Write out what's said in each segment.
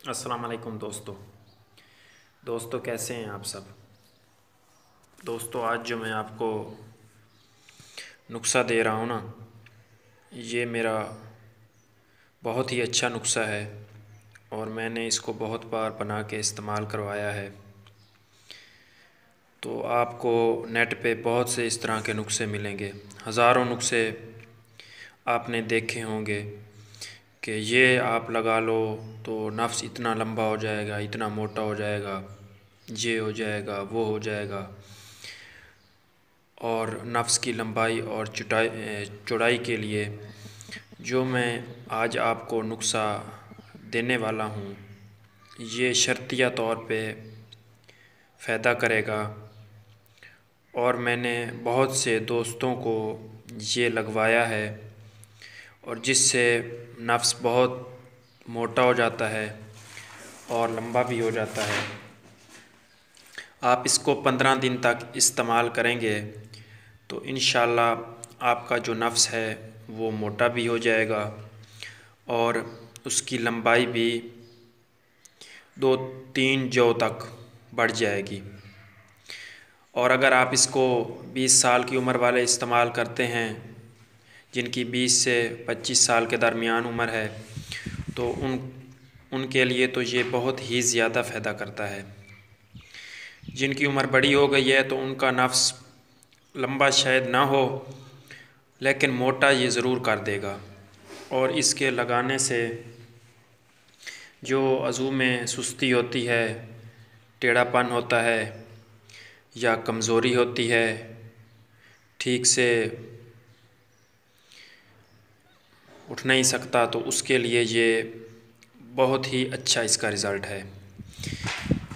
अस्सलाम वालेकुम दोस्तों कैसे हैं आप सब। दोस्तों आज जो मैं आपको नुस्ख़ा दे रहा हूँ ना, ये मेरा बहुत ही अच्छा नुस्ख़ा है और मैंने इसको बहुत बार बना के इस्तेमाल करवाया है। तो आपको नेट पे बहुत से इस तरह के नुस्ख़े मिलेंगे, हज़ारों नुस्ख़े आपने देखे होंगे कि ये आप लगा लो तो नफ्स इतना लंबा हो जाएगा, इतना मोटा हो जाएगा, ये हो जाएगा, वो हो जाएगा। और नफ्स की लंबाई और चौड़ाई के लिए जो मैं आज आपको नुस्ख़ा देने वाला हूँ, ये शर्तिया तौर पे फ़ायदा करेगा। और मैंने बहुत से दोस्तों को ये लगवाया है और जिससे नफ्स बहुत मोटा हो जाता है और लंबा भी हो जाता है। आप इसको 15 दिन तक इस्तेमाल करेंगे तो इंशाअल्लाह आपका जो नफ्स है वो मोटा भी हो जाएगा और उसकी लंबाई भी 2-3 जौ तक बढ़ जाएगी। और अगर आप इसको 20 साल की उम्र वाले इस्तेमाल करते हैं, जिनकी 20 से 25 साल के दरमियान उम्र है, तो उनके लिए तो ये बहुत ही ज़्यादा फ़ायदा करता है। जिनकी उम्र बड़ी हो गई है तो उनका नफ्स लंबा शायद ना हो, लेकिन मोटा ये ज़रूर कर देगा। और इसके लगाने से जो अज़ू में सुस्ती होती है, टेढ़ापन होता है या कमज़ोरी होती है, ठीक से उठ नहीं सकता, तो उसके लिए ये बहुत ही अच्छा इसका रिज़ल्ट है।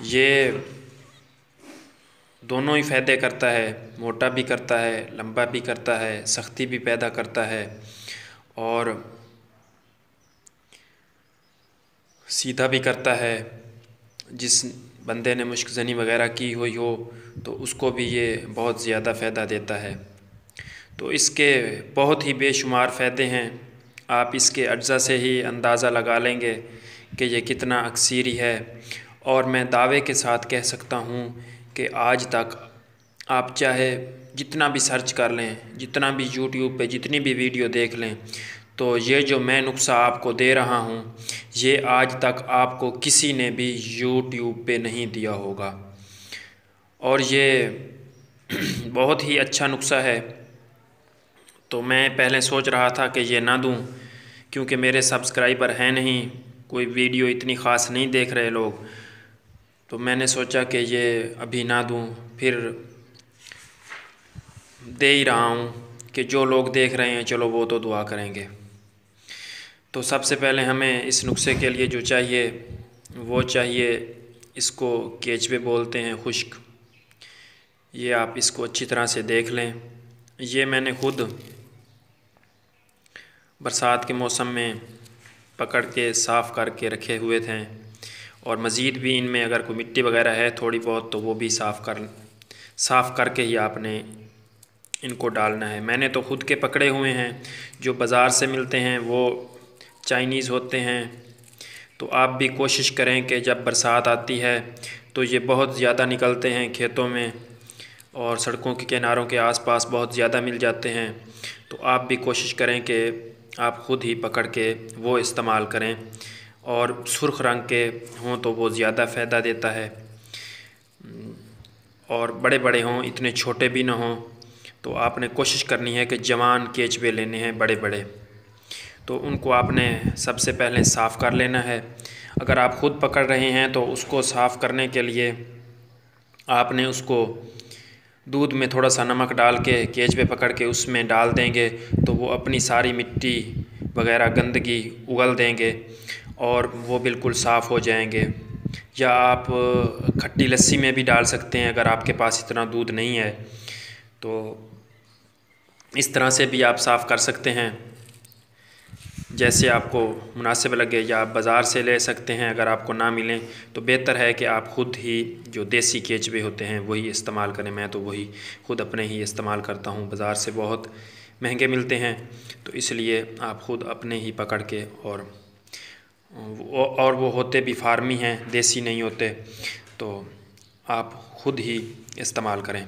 ये दोनों ही फ़ायदे करता है, मोटा भी करता है, लंबा भी करता है, सख्ती भी पैदा करता है और सीधा भी करता है। जिस बंदे ने मुश्कज़नी वग़ैरह की हुई हो तो उसको भी ये बहुत ज़्यादा फ़ायदा देता है। तो इसके बहुत ही बेशुमार फ़ायदे हैं। आप इसके अज्जा से ही अंदाज़ा लगा लेंगे कि ये कितना अक्सीरी है। और मैं दावे के साथ कह सकता हूँ कि आज तक आप चाहे जितना भी सर्च कर लें, जितना भी यूट्यूब पे जितनी भी वीडियो देख लें, तो ये जो मैं नुस्ख़ा आपको दे रहा हूँ, ये आज तक आपको किसी ने भी यूट्यूब पे नहीं दिया होगा। और ये बहुत ही अच्छा नुस्ख़ा है। तो मैं पहले सोच रहा था कि ये ना दूं, क्योंकि मेरे सब्सक्राइबर हैं नहीं, कोई वीडियो इतनी ख़ास नहीं देख रहे लोग, तो मैंने सोचा कि ये अभी ना दूं। फिर दे ही रहा हूँ कि जो लोग देख रहे हैं चलो वो तो दुआ करेंगे। तो सबसे पहले हमें इस नुस्खे के लिए जो चाहिए वो चाहिए, इसको केचवे बोलते हैं, खुश्क। ये आप इसको अच्छी तरह से देख लें। ये मैंने खुद बरसात के मौसम में पकड़ के साफ़ करके रखे हुए थे और मज़ीद भी इनमें अगर कोई मिट्टी वगैरह है थोड़ी बहुत तो वो भी साफ़ करके ही आपने इनको डालना है। मैंने तो ख़ुद के पकड़े हुए हैं, जो बाज़ार से मिलते हैं वो चाइनीज़ होते हैं। तो आप भी कोशिश करें कि जब बरसात आती है तो ये बहुत ज़्यादा निकलते हैं खेतों में और सड़कों के किनारों के आसपास बहुत ज़्यादा मिल जाते हैं। तो आप भी कोशिश करें कि आप ख़ुद ही पकड़ के वो इस्तेमाल करें और सुर्ख़ रंग के हों तो वो ज़्यादा फ़ायदा देता है। और बड़े बड़े हों, इतने छोटे भी ना हों। तो आपने कोशिश करनी है कि जवान केचवे लेने हैं बड़े बड़े। तो उनको आपने सबसे पहले साफ़ कर लेना है। अगर आप ख़ुद पकड़ रहे हैं तो उसको साफ़ करने के लिए आपने उसको दूध में थोड़ा सा नमक डाल के केचवे पकड़ के उसमें डाल देंगे तो वो अपनी सारी मिट्टी वग़ैरह गंदगी उगल देंगे और वो बिल्कुल साफ़ हो जाएंगे। या आप खट्टी लस्सी में भी डाल सकते हैं अगर आपके पास इतना दूध नहीं है, तो इस तरह से भी आप साफ़ कर सकते हैं जैसे आपको मुनासिब लगे। या आप बाज़ार से ले सकते हैं, अगर आपको ना मिलें तो बेहतर है कि आप ख़ुद ही जो देसी केचवे होते हैं वही इस्तेमाल करें। मैं तो वही ख़ुद अपने ही इस्तेमाल करता हूँ, बाज़ार से बहुत महंगे मिलते हैं, तो इसलिए आप ख़ुद अपने ही पकड़ के और और वो होते भी फार्मी हैं, देसी नहीं होते, तो आप ख़ुद ही इस्तेमाल करें।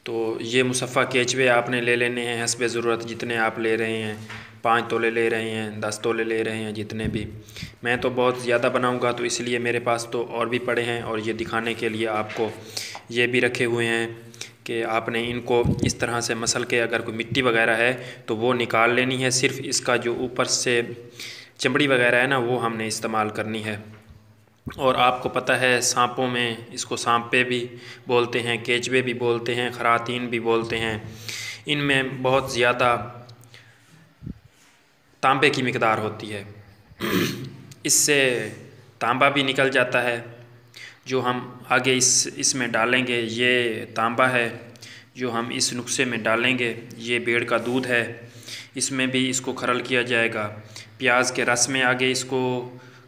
तो ये मुसफ़ा केचवे आपने ले लेने हैं हस्बे ज़रूरत, जितने आप ले रहे हैं, 5 तोले ले रहे हैं, 10 तोले ले रहे हैं, जितने भी। मैं तो बहुत ज़्यादा बनाऊंगा तो इसलिए मेरे पास तो और भी पड़े हैं, और ये दिखाने के लिए आपको ये भी रखे हुए हैं कि आपने इनको इस तरह से मसल के, अगर कोई मिट्टी वगैरह है तो वो निकाल लेनी है। सिर्फ़ इसका जो ऊपर से चमड़ी वगैरह है ना, वो हमने इस्तेमाल करनी है। और आपको पता है सांपों में इसको सांपे भी बोलते हैं, केचवे भी बोलते हैं, खरातीन भी बोलते हैं। इनमें बहुत ज़्यादा तांबे की मिकदार होती है। इससे तांबा भी निकल जाता है। जो हम आगे इसमें डालेंगे ये तांबा है, जो हम इस नुस्खे में डालेंगे ये भेड़ का दूध है, इसमें भी इसको खरल किया जाएगा। प्याज के रस में आगे इसको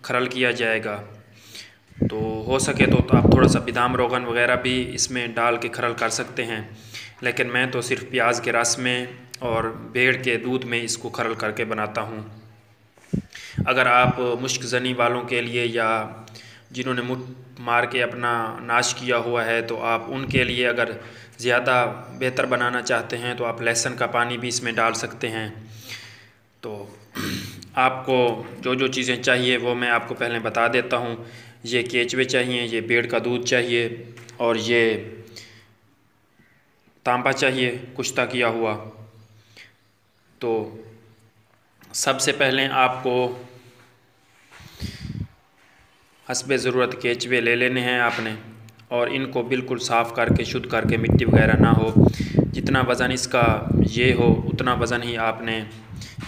खरल किया जाएगा। तो हो सके तो आप थोड़ा सा बादाम रोगन वगैरह भी इसमें डाल के खरल कर सकते हैं, लेकिन मैं तो सिर्फ प्याज के रस में और भेड़ के दूध में इसको खरल करके बनाता हूँ। अगर आप मुश्क ज़नी वालों के लिए या जिन्होंने मुट्ठ मार के अपना नाश किया हुआ है, तो आप उनके लिए अगर ज़्यादा बेहतर बनाना चाहते हैं तो आप लहसुन का पानी भी इसमें डाल सकते हैं। तो आपको जो जो चीज़ें चाहिए वो मैं आपको पहले बता देता हूँ। ये केचवे चाहिए, ये भेड़ का दूध चाहिए, और ये तांबा चाहिए कुश्ता किया हुआ। तो सबसे पहले आपको हस्बे ज़रूरत केचवे ले लेने हैं आपने, और इनको बिल्कुल साफ़ करके शुद्ध करके, मिट्टी वगैरह ना हो। जितना वज़न इसका ये हो उतना वज़न ही आपने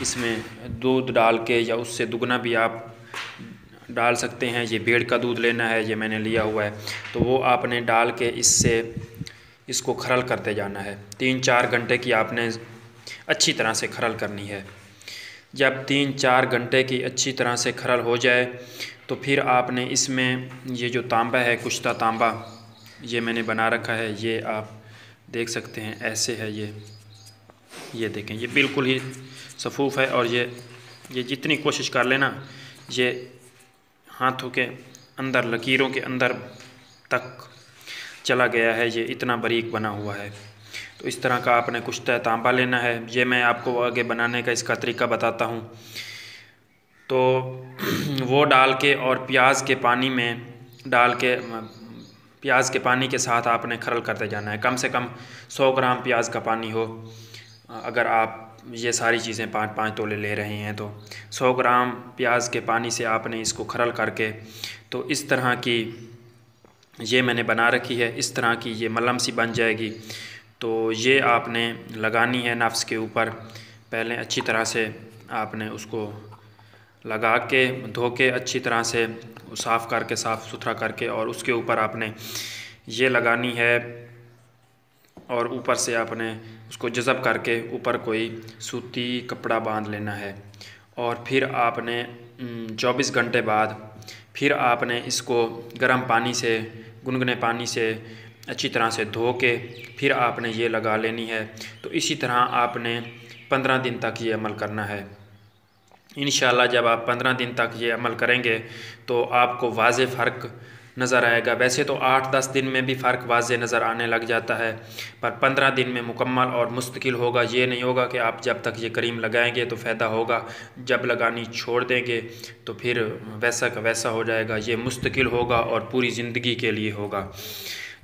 इसमें दूध डाल के, या उससे दुगना भी आप डाल सकते हैं। ये भेड़ का दूध लेना है, ये मैंने लिया हुआ है, तो वो आपने डाल के इसको खरल करते जाना है। 3-4 घंटे की आपने अच्छी तरह से खरल करनी है। जब 3-4 घंटे की अच्छी तरह से खरल हो जाए तो फिर आपने इसमें ये जो तांबा है, कुश्ता तांबा, ये मैंने बना रखा है, ये आप देख सकते हैं ऐसे है। ये देखें, ये बिल्कुल ही सफूफ़ है, और ये जितनी कोशिश कर लेना, ये हाथों के अंदर, लकीरों के अंदर तक चला गया है, ये इतना बारीक बना हुआ है। तो इस तरह का आपने कुश्ता तांबा लेना है। ये मैं आपको आगे बनाने का इसका तरीका बताता हूँ। तो वो डाल के और प्याज के पानी में डाल के, प्याज के पानी के साथ आपने खरल करते जाना है। कम से कम 100 ग्राम प्याज का पानी हो। अगर आप ये सारी चीज़ें 5-5 तोले ले रहे हैं तो 100 ग्राम प्याज के पानी से आपने इसको खरल करके, तो इस तरह की ये मैंने बना रखी है, इस तरह की ये मलम सी बन जाएगी। तो ये आपने लगानी है नफ्स के ऊपर। पहले अच्छी तरह से आपने उसको लगा के, धो के अच्छी तरह से साफ़ करके, साफ़ सुथरा करके, और उसके ऊपर आपने ये लगानी है, और ऊपर से आपने उसको जज़ब करके ऊपर कोई सूती कपड़ा बांध लेना है। और फिर आपने 24 घंटे बाद फिर आपने इसको गर्म पानी से, गुनगुने पानी से अच्छी तरह से धो के फिर आपने ये लगा लेनी है। तो इसी तरह आपने 15 दिन तक ये अमल करना है। इंशाअल्लाह जब आप 15 दिन तक ये अमल करेंगे तो आपको वाज़े फ़र्क नज़र आएगा। वैसे तो 8-10 दिन में भी फ़र्क वाज़े नज़र आने लग जाता है, पर 15 दिन में मुकम्मल और मुस्तकिल होगा। ये नहीं होगा कि आप जब तक ये क्रीम लगाएंगे तो फ़ायदा होगा, जब लगानी छोड़ देंगे तो फिर वैसा का वैसा हो जाएगा। ये मुस्तकिल होगा और पूरी ज़िंदगी के लिए होगा।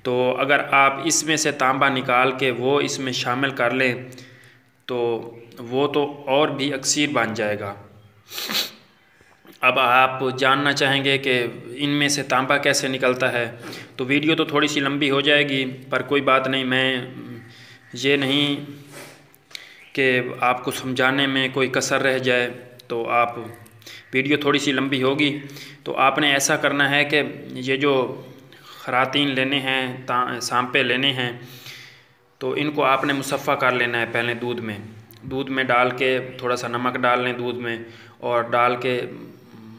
तो अगर आप इसमें से तांबा निकाल के वो इसमें शामिल कर लें तो वो तो और भी अक्सीर बन जाएगा। अब आप जानना चाहेंगे कि इनमें से तांबा कैसे निकलता है, तो वीडियो तो थोड़ी सी लंबी हो जाएगी, पर कोई बात नहीं। मैं ये नहीं कि आपको समझाने में कोई कसर रह जाए, तो आप वीडियो थोड़ी सी लंबी होगी। तो आपने ऐसा करना है कि ये जो खरातीन लेने हैं, सांपे लेने हैं, तो इनको आपने मुसफ़ा कर लेना है। पहले दूध में डाल के थोड़ा सा नमक डाल लें दूध में, और डाल के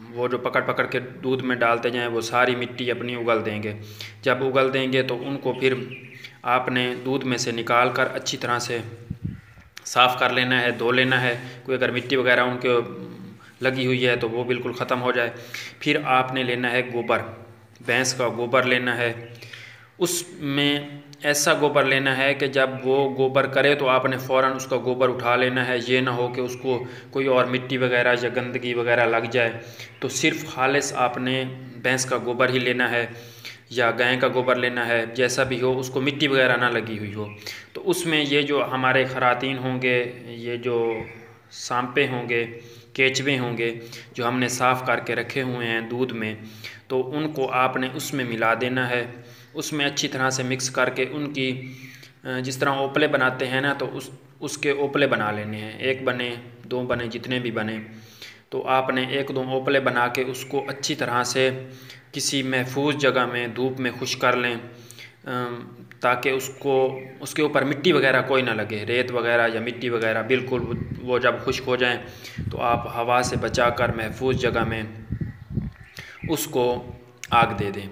वो जो पकड़ के दूध में डालते जाएं, वो सारी मिट्टी अपनी उगल देंगे। जब उगल देंगे तो उनको फिर आपने दूध में से निकाल कर अच्छी तरह से साफ़ कर लेना है, धो लेना है। कोई अगर मिट्टी वगैरह उनके लगी हुई है तो वो बिल्कुल ख़त्म हो जाए। फिर आपने लेना है गोबर, भैंस का गोबर लेना है। उसमें ऐसा गोबर लेना है कि जब वो गोबर करे तो आपने फ़ौरन उसका गोबर उठा लेना है। ये ना हो कि उसको कोई और मिट्टी वगैरह या गंदगी वगैरह लग जाए। तो सिर्फ़ खालिस आपने भैंस का गोबर ही लेना है या गाय का गोबर लेना है, जैसा भी हो, उसको मिट्टी वगैरह ना लगी हुई हो। तो उसमें ये जो हमारे खरातीन होंगे, ये जो सांपे होंगे, केचवे होंगे, जो हमने साफ़ करके रखे हुए हैं दूध में, तो उनको आपने उसमें मिला देना है। उसमें अच्छी तरह से मिक्स करके उनकी जिस तरह ओपले बनाते हैं ना, तो उसके ओपले बना लेने हैं। 1 बने, 2 बने, जितने भी बने, तो आपने 1-2 ओपले बना के उसको अच्छी तरह से किसी महफूज जगह में धूप में खुश कर लें, ताकि उसके ऊपर मिट्टी वगैरह कोई ना लगे, रेत वगैरह या मिट्टी वगैरह। बिल्कुल वो जब खुश्क हो जाएं तो आप हवा से बचाकर महफूज जगह में उसको आग दे दें।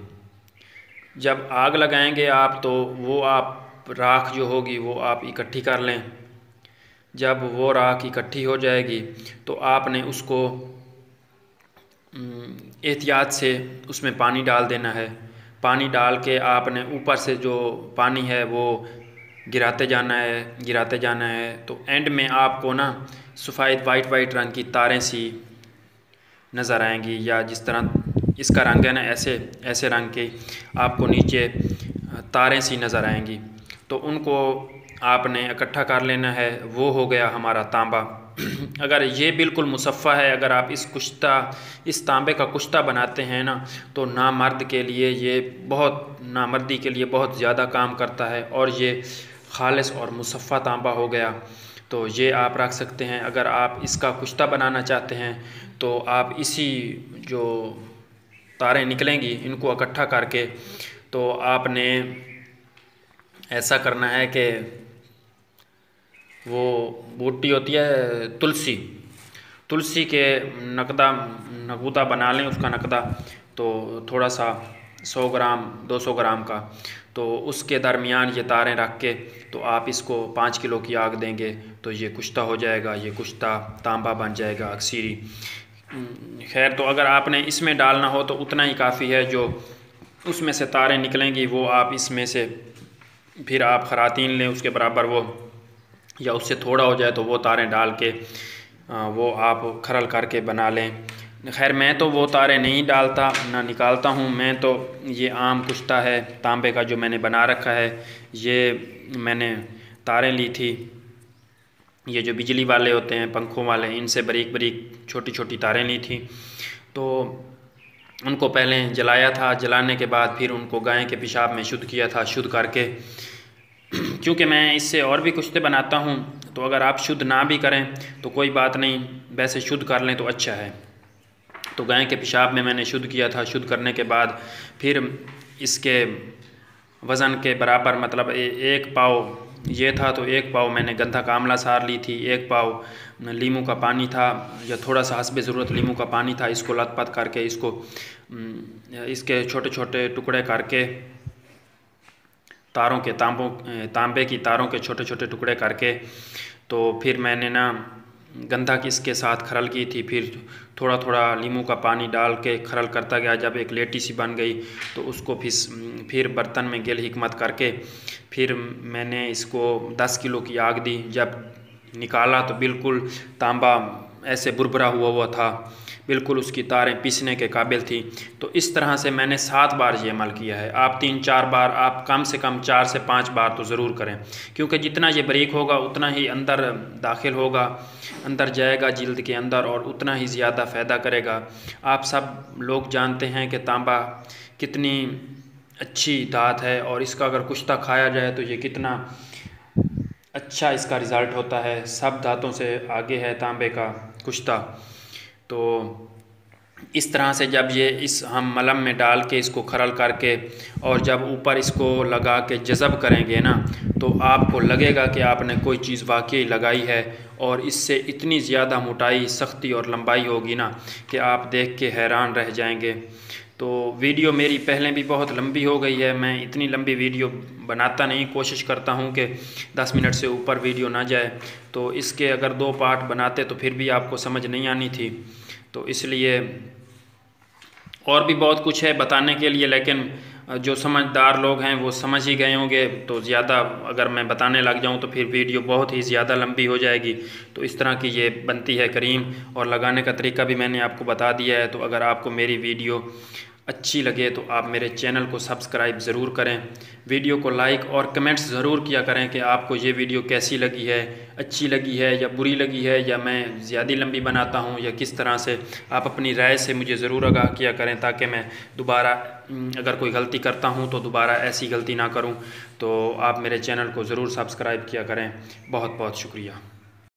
जब आग लगाएंगे आप तो वो आप राख जो होगी वो आप इकट्ठी कर लें। जब वो राख इकट्ठी हो जाएगी तो आपने उसको एहतियात से उसमें पानी डाल देना है। पानी डाल के आपने ऊपर से जो पानी है वो गिराते जाना है। तो एंड में आपको ना सफ़ेद वाइट रंग की तारें सी नज़र आएंगी, या जिस तरह इसका रंग है ना, ऐसे रंग के आपको नीचे तारें सी नज़र आएंगी। तो उनको आपने इकट्ठा कर लेना है। वो हो गया हमारा तांबा। अगर ये बिल्कुल मुसफ़्फ़ा है, अगर आप इस तांबे का कुश्ता बनाते हैं ना, तो नामर्द के लिए ये नामर्दी के लिए बहुत ज़्यादा काम करता है, और ये खालिस और मुसफ़्फ़ा तांबा हो गया। तो ये आप रख सकते हैं। अगर आप इसका कुश्ता बनाना चाहते हैं तो आप इसी जो तारें निकलेंगी इनको इकट्ठा करके, तो आपने ऐसा करना है कि वो बूटी होती है तुलसी के नकूदा बना लें, उसका नकदा, तो थोड़ा सा 100 ग्राम 200 ग्राम का, तो उसके दरमियान ये तारें रख के तो आप इसको 5 किलो की आग देंगे तो ये कुश्ता हो जाएगा। ये कुश्ता तांबा बन जाएगा अक्सीरी। खैर, तो अगर आपने इसमें डालना हो तो उतना ही काफ़ी है। जो उसमें से तारें निकलेंगी वो आप इसमें से फिर आप खरातीन लें उसके बराबर, वो या उससे थोड़ा हो जाए तो वो तारें डाल के वो आप खरल करके बना लें। खैर, मैं तो वो तारें नहीं डालता ना निकालता हूँ। मैं तो ये आम कुश्ता है तांबे का जो मैंने बना रखा है, ये मैंने तारें ली थी, ये जो बिजली वाले होते हैं पंखों वाले, इनसे बारीक छोटी छोटी तारें ली थी। तो उनको पहले जलाया था, जलाने के बाद फिर उनको गाय के पेशाब में शुद्ध किया था। शुद्ध करके क्योंकि मैं इससे और भी कुश्ते बनाता हूँ, तो अगर आप शुद्ध ना भी करें तो कोई बात नहीं, वैसे शुद्ध कर लें तो अच्छा है। तो गाय के पेशाब में मैंने शुद्ध किया था। शुद्ध करने के बाद फिर इसके वज़न के बराबर, मतलब 1 पाव ये था तो 1 पाव मैंने गंधा का आंवला सार ली थी, 1 पाव लीमू का पानी था, या थोड़ा सा हस्बे ज़रूरत लीमू का पानी था। इसको लथपथ करके इसके छोटे छोटे टुकड़े करके तांबे की तारों के छोटे छोटे टुकड़े करके, तो फिर मैंने ना गंधा की इसके साथ खरल की थी। फिर थोड़ा थोड़ा लीमू का पानी डाल के खरल करता गया। जब एक लेटी सी बन गई तो उसको फिर बर्तन में गेल हिकमत करके फिर मैंने इसको 10 किलो की आग दी। जब निकाला तो बिल्कुल तांबा ऐसे बुरबुरा हुआ था, बिल्कुल उसकी तारें पीसने के काबिल थी। तो इस तरह से मैंने 7 बार ये अमल किया है। आप 3-4 बार, आप कम से कम 4 से 5 बार तो ज़रूर करें, क्योंकि जितना ये बारीक होगा उतना ही अंदर दाखिल होगा, अंदर जाएगा जिल्द के अंदर, और उतना ही ज़्यादा फ़ायदा करेगा। आप सब लोग जानते हैं कि तांबा कितनी अच्छी धात है, और इसका अगर कुश्ता खाया जाए तो ये कितना अच्छा इसका रिज़ल्ट होता है। सब धातों से आगे है तांबे का कुश्ता। तो इस तरह से जब हम मलम में डाल के इसको खरल करके और जब ऊपर इसको लगा के जज़ब करेंगे ना, तो आपको लगेगा कि आपने कोई चीज़ वाकई लगाई है, और इससे इतनी ज़्यादा मोटाई, सख्ती और लंबाई होगी ना कि आप देख के हैरान रह जाएंगे। तो वीडियो मेरी पहले भी बहुत लंबी हो गई है। मैं इतनी लंबी वीडियो बनाता नहीं, कोशिश करता हूँ कि 10 मिनट से ऊपर वीडियो ना जाए। तो इसके अगर 2 पार्ट बनाते तो फिर भी आपको समझ नहीं आनी थी। तो इसलिए और भी बहुत कुछ है बताने के लिए, लेकिन जो समझदार लोग हैं वो समझ ही गए होंगे। तो ज़्यादा अगर मैं बताने लग जाऊं तो फिर वीडियो बहुत ही ज़्यादा लंबी हो जाएगी। तो इस तरह की ये बनती है क्रीम, और लगाने का तरीका भी मैंने आपको बता दिया है। तो अगर आपको मेरी वीडियो अच्छी लगे तो आप मेरे चैनल को सब्सक्राइब ज़रूर करें, वीडियो को लाइक और कमेंट्स ज़रूर किया करें कि आपको ये वीडियो कैसी लगी है, अच्छी लगी है या बुरी लगी है, या मैं ज़्यादा लंबी बनाता हूँ या किस तरह से। आप अपनी राय से मुझे ज़रूर आगाह किया करें ताकि मैं दोबारा अगर कोई गलती करता हूँ तो दोबारा ऐसी गलती ना करूँ। तो आप मेरे चैनल को ज़रूर सब्सक्राइब किया करें। बहुत बहुत शुक्रिया।